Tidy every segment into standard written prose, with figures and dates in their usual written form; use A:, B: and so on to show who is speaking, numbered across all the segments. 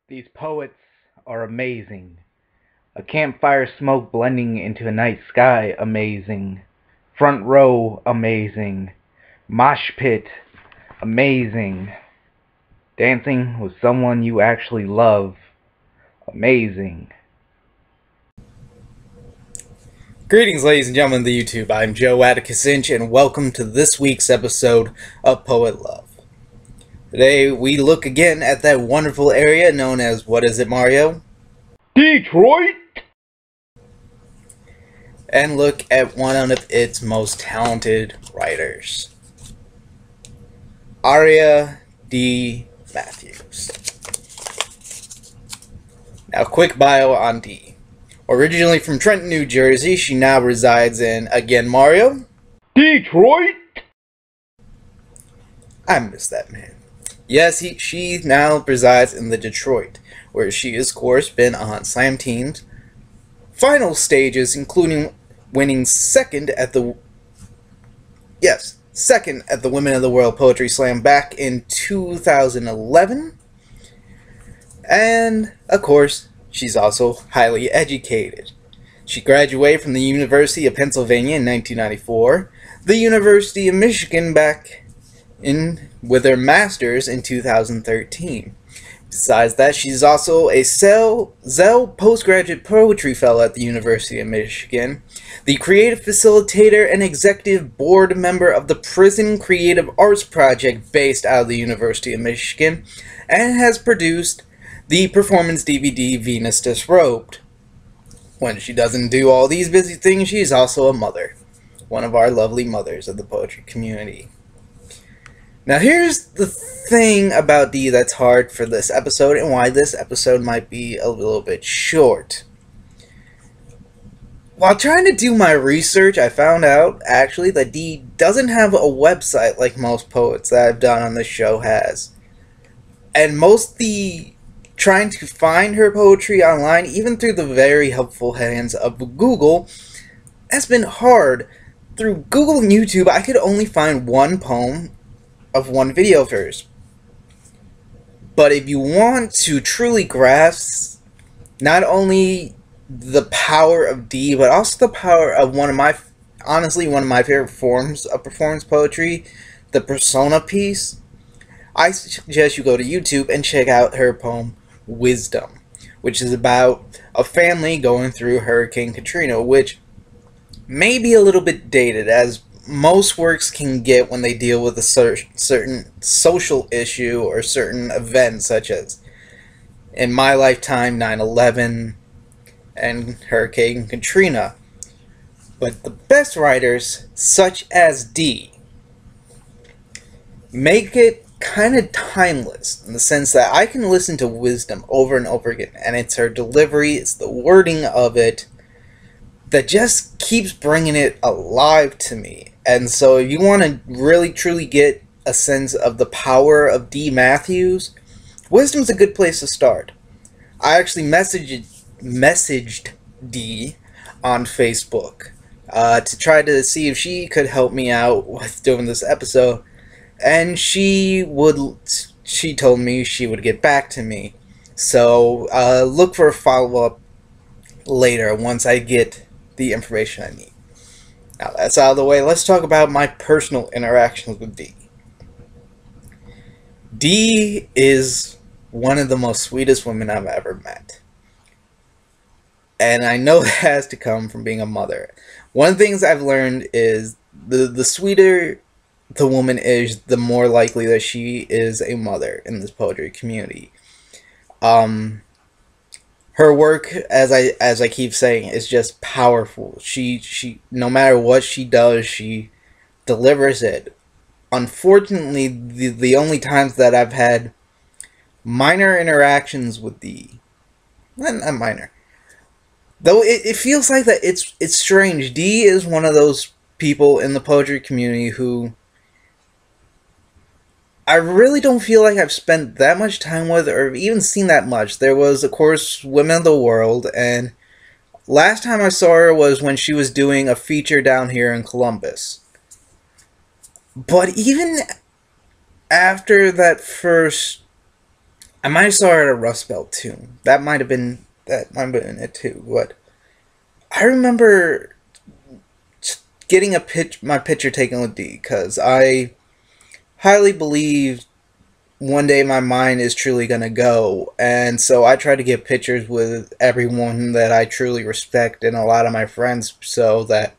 A: These poets are amazing. A campfire smoke blending into a night sky, amazing. Front row, amazing. Mosh pit, amazing. Dancing with someone you actually love, amazing.
B: Greetings, ladies and gentlemen of the YouTube. I'm Joe Atticus Inch, and welcome to this week's episode of Poet Love. Today, we look again at that wonderful area known as, what is it, Mario?
A: Detroit!
B: And look at one of its most talented writers, Airea Dee Matthews. Now, quick bio on Dee. Originally from Trenton, New Jersey, she now resides in, again, Mario?
A: Detroit!
B: I miss that man. Yes, she now resides in the Detroit, where she has, of course, been on Slam Team's final stages, including winning second at the Women of the World Poetry Slam back in 2011. And, of course, she's also highly educated. She graduated from the University of Pennsylvania in 1994, the University of Michigan back with her master's in 2013. Besides that, she's also a Zell Postgraduate Poetry Fellow at the University of Michigan, the creative facilitator and executive board member of the Prison Creative Arts Project based out of the University of Michigan, and has produced the performance DVD Venus Disrobed. When she doesn't do all these busy things, she's also a mother. One of our lovely mothers of the poetry community. Now here's the thing about Dee that's hard for this episode, and why this episode might be a little bit short. While trying to do my research, I found out, actually, that Dee doesn't have a website like most poets that I've done on this show has. And trying to find her poetry online, even through the very helpful hands of Google, has been hard. Through Google and YouTube, I could only find one poem of one video of hers. But if you want to truly grasp not only the power of Dee, but also the power of one of my favorite forms of performance poetry, the persona piece, I suggest you go to YouTube and check out her poem Wisdom, which is about a family going through Hurricane Katrina, which may be a little bit dated, as most works can get when they deal with a certain social issue or certain event, such as, in my lifetime, 9/11 and Hurricane Katrina. But the best writers, such as Dee, make it kind of timeless, in the sense that I can listen to Wisdom over and over again, and it's her delivery, it's the wording of it, that just keeps bringing it alive to me. And so if you want to really truly get a sense of the power of Dee Matthews, Wisdom's a good place to start. I actually messaged Dee on Facebook to try to see if she could help me out with doing this episode, and she told me she would get back to me. So look for a follow-up later once I get the information I need. Now that's out of the way, let's talk about my personal interactions with Dee. Dee is one of the most sweetest women I've ever met. And I know that has to come from being a mother. One of the things I've learned is the sweeter the woman is, the more likely that she is a mother in this poetry community. Her work, as I keep saying, is just powerful. She no matter what she does, she delivers it. Unfortunately, the only times that I've had minor interactions with Dee, not minor, though it feels like that it's strange. Dee is one of those people in the poetry community who I really don't feel like I've spent that much time with, or even seen that much. There was, of course, Women of the World, and last time I saw her was when she was doing a feature down here in Columbus. But even after that first I might have saw her at a Rust Belt too. That might have been it too. But I remember getting my picture taken with Dee because I highly believe one day my mind is truly gonna go, and so I try to get pictures with everyone that I truly respect and a lot of my friends, so that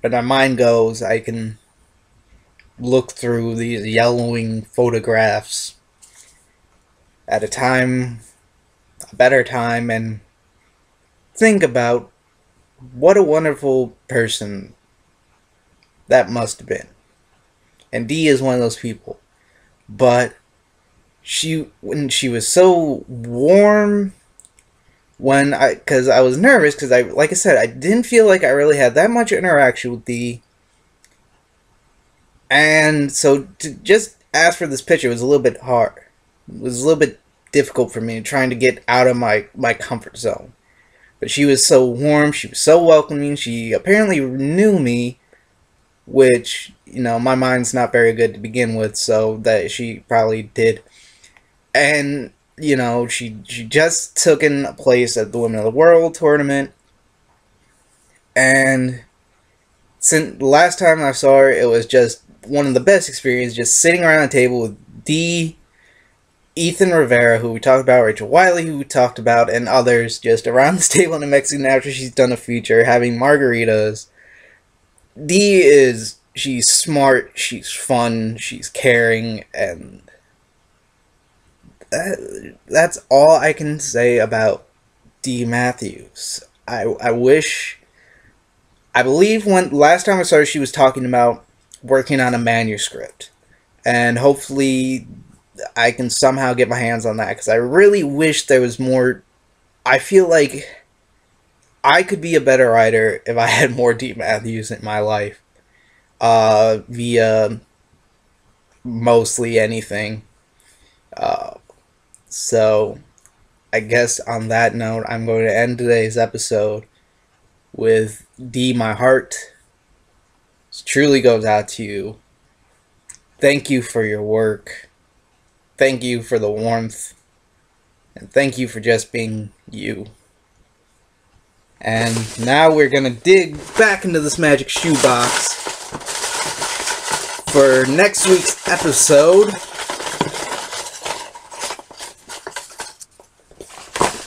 B: when my mind goes, I can look through these yellowing photographs at a better time, and think about what a wonderful person that must have been. And Dee is one of those people. But when she was so warm, because I was nervous, because like I said, I didn't feel like I really had that much interaction with Dee. And so to just ask for this picture was a little bit hard. It was a little bit difficult for me, trying to get out of my comfort zone. But she was so warm, she was so welcoming, she apparently knew me, which, my mind's not very good to begin with, so that she probably did. And, she just took in a place at the Women of the World tournament, and since the last time I saw her, it was just one of the best experiences, just sitting around a table with Dee, Ethan Rivera, who we talked about, Rachel Wiley, who we talked about, and others, just around this table in a Mexican after she's done a feature, having margaritas. She's smart, she's fun, she's caring, and that's all I can say about Dee Matthews. I believe when last time I saw her, she was talking about working on a manuscript, and hopefully I can somehow get my hands on that, because I really wish there was more. I feel like I could be a better writer if I had more Dee Matthews in my life, via mostly anything. So I guess on that note, I'm going to end today's episode with Dee, my heart truly goes out to you. Thank you for your work. Thank you for the warmth. And thank you for just being you. And now we're going to dig back into this magic shoebox for next week's episode.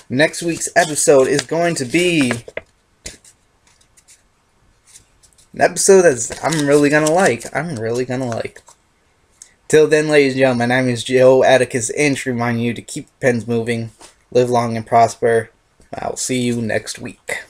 B: Next week's episode is going to be an episode that I'm really gonna like. Till then, ladies and gentlemen, my name is Joe Atticus Inch, reminding you to keep pens moving, live long and prosper. I will see you next week.